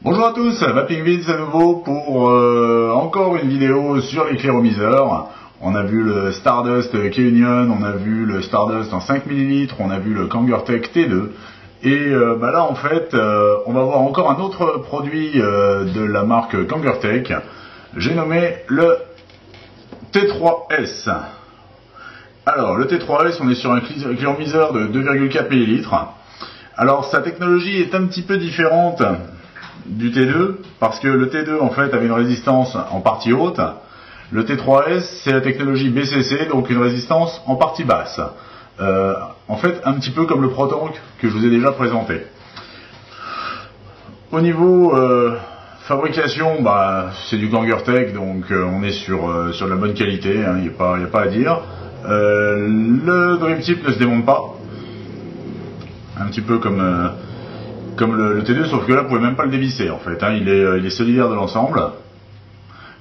Bonjour à tous, Mappingvids à nouveau pour encore une vidéo sur les cléromiseurs. On a vu le Stardust K-Union, on a vu le Stardust en 5 ml, on a vu le Kangertech T2. Et là en fait, on va voir encore un autre produit de la marque Kangertech. J'ai nommé le T3S. Alors le T3S, on est sur un cléromiseur de 2,4 ml. Alors sa technologie est un petit peu différente du T2, parce que le T2 en fait avait une résistance en partie haute. Le T3S c'est la technologie BCC, donc une résistance en partie basse. En fait un petit peu comme le Protonk que je vous ai déjà présenté. Au niveau fabrication, c'est du Kangertech, donc on est sur de la bonne qualité, il n'y a pas à dire. Le Dream Tip ne se démonte pas, un petit peu comme le T2, sauf que là vous pouvez même pas le dévisser en fait, il est solidaire de l'ensemble.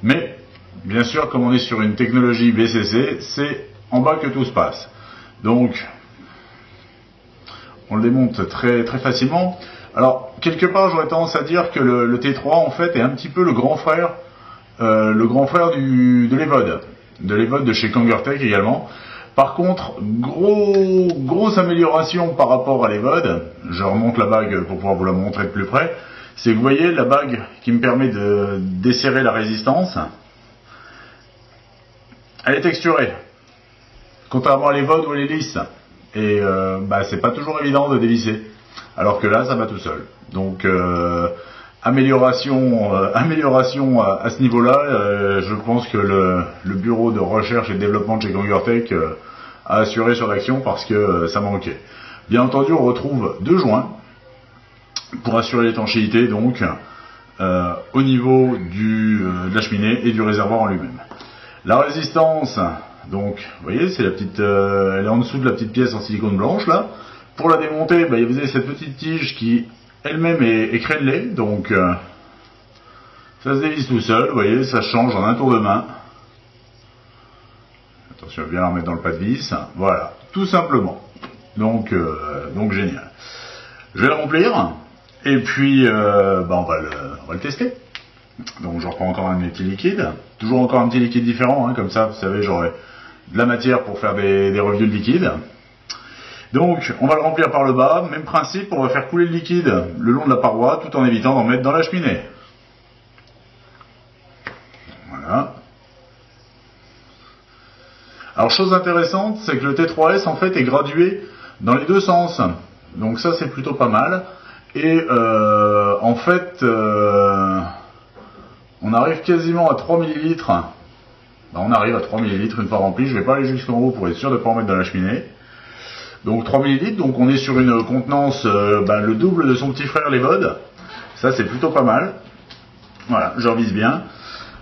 Mais bien sûr, comme on est sur une technologie BCC, c'est en bas que tout se passe. Donc on le démonte très très facilement. Alors quelque part j'aurais tendance à dire que le T3 en fait est un petit peu le grand frère de l'Evode de chez Kangertech également. Par contre, grosse amélioration par rapport à l'Evode. Je remonte la bague pour pouvoir vous la montrer de plus près. C'est que vous voyez la bague qui me permet de desserrer la résistance. Elle est texturée, contrairement à l'Evode où elle est lisse. Et c'est pas toujours évident de dévisser. Alors que là, ça va tout seul. Donc amélioration à ce niveau-là. Je pense que le bureau de recherche et de développement de chez Kangertech a assuré sur l'action parce que ça manquait. Bien entendu, on retrouve deux joints pour assurer l'étanchéité, donc au niveau de la cheminée et du réservoir en lui-même. La résistance, donc, vous voyez, c'est la petite, elle est en dessous de la petite pièce en silicone blanche là. Pour la démonter, vous avez cette petite tige qui elle-même est crénelée, donc ça se dévisse tout seul, vous voyez, ça change en un tour de main. Attention à bien la remettre dans le pas de vis, voilà, tout simplement. Donc génial. Je vais le remplir, et puis on va le tester. Donc je reprends encore un de mes petits liquides, toujours encore un petit liquide différent, comme ça, vous savez, j'aurai de la matière pour faire des revues de liquide. Donc, on va le remplir par le bas, même principe, on va faire couler le liquide le long de la paroi, tout en évitant d'en mettre dans la cheminée. Voilà. Alors, chose intéressante, c'est que le T3S, en fait, est gradué dans les deux sens. Donc ça, c'est plutôt pas mal. Et, en fait, on arrive quasiment à 3 ml. On arrive à 3 ml une fois rempli. Je ne vais pas aller jusqu'en haut pour être sûr de ne pas en mettre dans la cheminée. Donc 3 ml, donc on est sur une contenance le double de son petit frère l'Evode. Ça c'est plutôt pas mal. Voilà, je revise bien.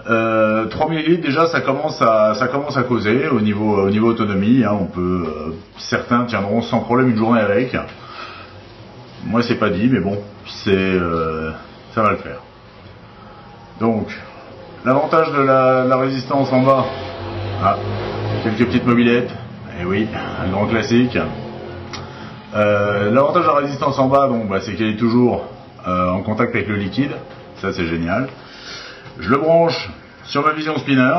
3 ml déjà ça commence à causer au niveau autonomie. On peut, certains tiendront sans problème une journée avec. Moi c'est pas dit, mais bon, ça va le faire. Donc l'avantage de la résistance en bas, quelques petites mobilettes. Et oui, un grand classique. L'avantage de la résistance en bas, c'est qu'elle est toujours en contact avec le liquide. Ça c'est génial. Je le branche sur ma vision spinner.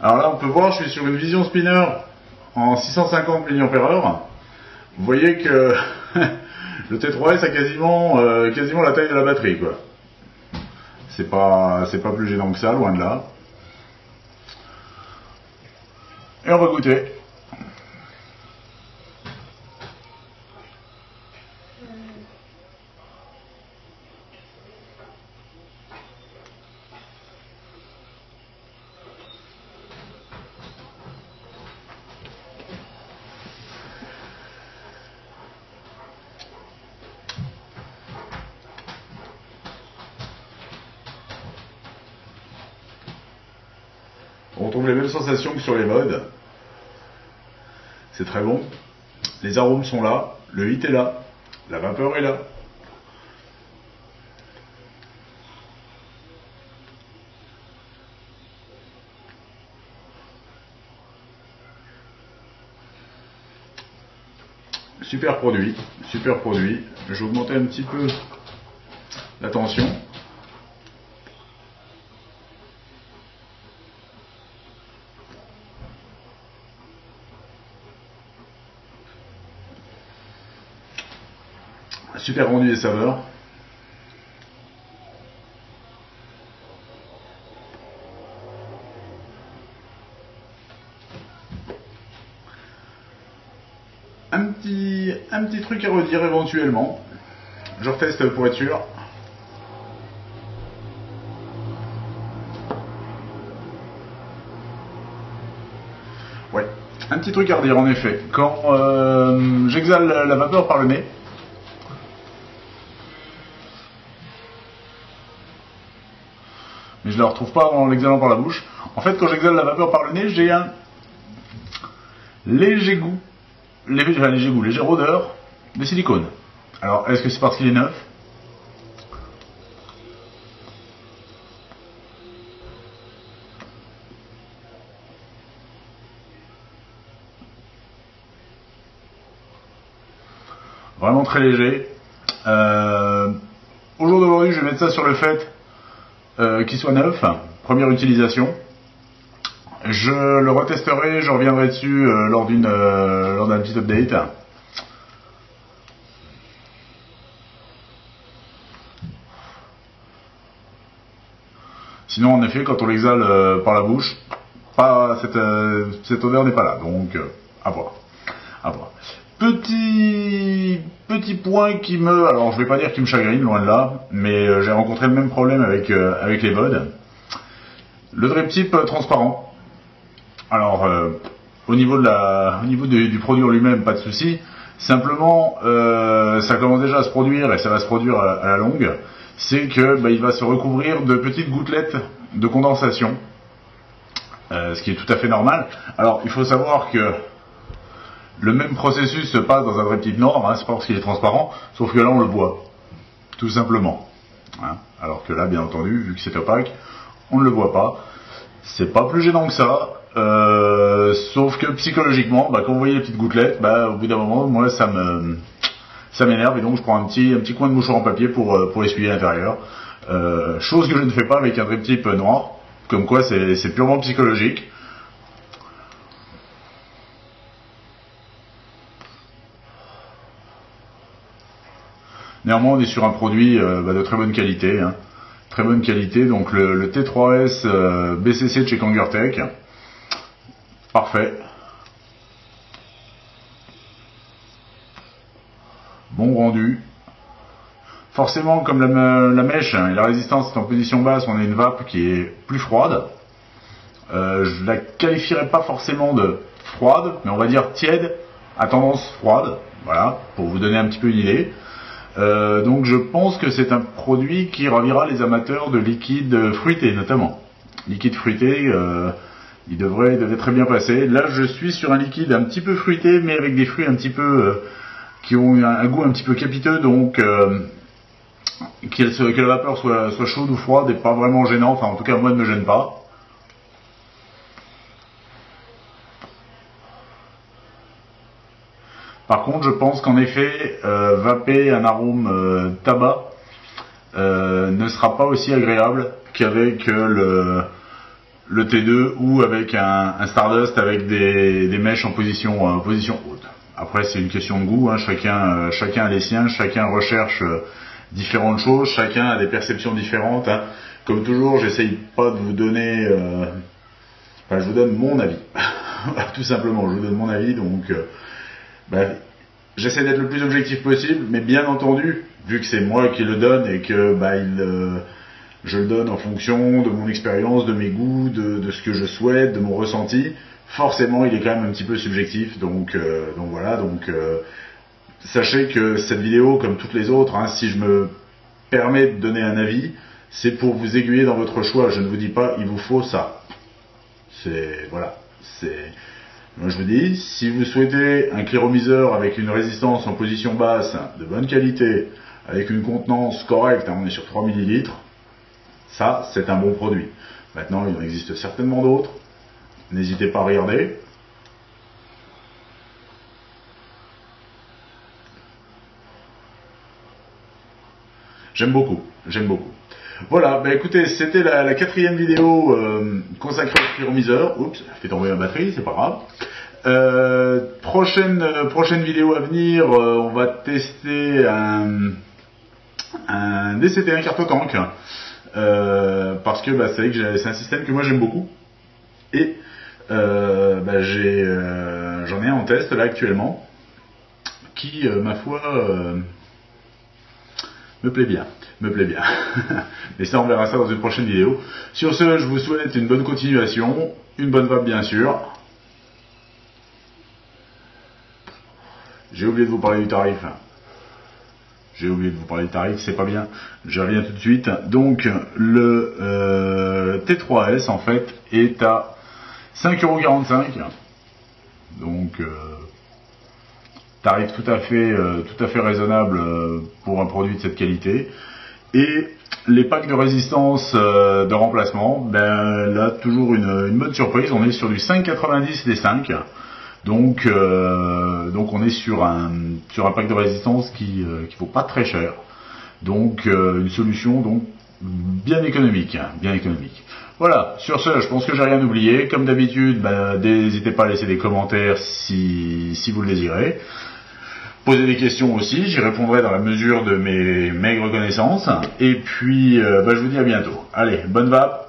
Alors là on peut voir, je suis sur une vision spinner en 650 mAh. Vous voyez que le T3S a quasiment la taille de la batterie, quoi. C'est pas plus gênant que ça, loin de là. Et on va goûter. On retrouve les mêmes sensations que sur les modes. C'est très bon. Les arômes sont là, le hit est là, la vapeur est là. Super produit, super produit. Je vais augmenter un petit peu la tension. Super rendu des saveurs. Un petit truc à redire éventuellement. Je reteste pour être sûr. Ouais, un petit truc à redire en effet. Quand j'exhale la vapeur par le nez, mais je ne la retrouve pas en l'exhalant par la bouche. En fait, quand j'exhale la vapeur par le nez, j'ai un léger goût, légère odeur de silicone. Alors, est-ce que c'est parce qu'il est neuf? Vraiment très léger. Au jour d'aujourd'hui, je vais mettre ça sur le fait qu'il soit neuf, première utilisation. Je le retesterai, je reviendrai dessus lors d'un petit update. Sinon, en effet, quand on l'exhale par la bouche, cette odeur n'est pas là. Donc, à voir. À voir. Petit point qui me... Alors, je vais pas dire qu'il me chagrine, loin de là, mais j'ai rencontré le même problème avec les VOD. Le drip tip transparent. Alors, au niveau du produit en lui-même, pas de souci. Simplement, ça commence déjà à se produire, et ça va se produire à la longue. C'est que il va se recouvrir de petites gouttelettes de condensation, ce qui est tout à fait normal. Alors, il faut savoir que le même processus se passe dans un drip tip noir, hein, c'est pas parce qu'il est transparent, sauf que là on le voit, tout simplement. Hein. Alors que là, bien entendu, vu que c'est opaque, on ne le voit pas. C'est pas plus gênant que ça, sauf que psychologiquement, quand vous voyez les petites gouttelettes, au bout d'un moment, moi ça m'énerve, et donc je prends un petit coin de mouchoir en papier pour essuyer l'intérieur. Chose que je ne fais pas avec un drip tip noir, comme quoi c'est purement psychologique. Néanmoins, on est sur un produit de très bonne qualité, hein. Très bonne qualité, donc le T3S BCC de chez Kangertech. Parfait. Bon rendu. Forcément, comme la mèche et la résistance est en position basse, on a une vape qui est plus froide. Je la qualifierais pas forcément de froide, mais on va dire tiède, à tendance froide. Voilà, pour vous donner un petit peu une idée. Donc je pense que c'est un produit qui ravira les amateurs de liquide fruité notamment. Liquide fruité, il devrait très bien passer. Là je suis sur un liquide un petit peu fruité, mais avec des fruits un petit peu qui ont un goût un petit peu capiteux, donc que la vapeur soit chaude ou froide n'est pas vraiment gênant, enfin en tout cas moi ne me gêne pas. Par contre, je pense qu'en effet, vaper un arôme tabac ne sera pas aussi agréable qu'avec le T2 ou avec un Stardust avec des mèches en position haute. Après, c'est une question de goût, hein. Chacun a les siens, chacun recherche différentes choses, chacun a des perceptions différentes. Hein. Comme toujours, j'essaye pas de vous donner... je vous donne mon avis. Tout simplement, je vous donne mon avis, donc... j'essaie d'être le plus objectif possible, mais bien entendu, vu que c'est moi qui le donne et que je le donne en fonction de mon expérience, de mes goûts, de ce que je souhaite, de mon ressenti, forcément il est quand même un petit peu subjectif, donc voilà, sachez que cette vidéo, comme toutes les autres, hein, si je me permets de donner un avis, c'est pour vous aiguiller dans votre choix. Je ne vous dis pas il vous faut ça. Moi je vous dis, si vous souhaitez un clairomiseur avec une résistance en position basse, de bonne qualité, avec une contenance correcte, hein, on est sur 3 ml, ça c'est un bon produit. Maintenant il en existe certainement d'autres, n'hésitez pas à regarder. J'aime beaucoup, j'aime beaucoup. Voilà, bah écoutez, c'était la 4e vidéo consacrée au pyromiseur. Oups, fait tomber ma batterie, c'est pas grave. Prochaine vidéo à venir, on va tester un DCT1 Cartotank. Parce que bah, c'est vrai que c'est un système que moi j'aime beaucoup. Et bah, j'en ai un en test là actuellement qui, ma foi, me plaît bien. Mais ça, on verra ça dans une prochaine vidéo. Sur ce, je vous souhaite une bonne continuation, une bonne vape bien sûr. J'ai oublié de vous parler du tarif. C'est pas bien. Je reviens tout de suite. Donc, le T3S, en fait, est à 5,45 €. Donc, tarif tout à fait raisonnable pour un produit de cette qualité. Et les packs de résistance de remplacement, ben là toujours une bonne surprise, on est sur du 5,90 les 5. Donc on est sur un pack de résistance qui vaut pas très cher. Donc une solution donc bien économique. Voilà, sur ce, je pense que j'ai rien oublié. Comme d'habitude, ben, n'hésitez pas à laisser des commentaires si vous le désirez. Posez des questions aussi, j'y répondrai dans la mesure de mes maigres connaissances. Et puis, je vous dis à bientôt. Allez, bonne vape.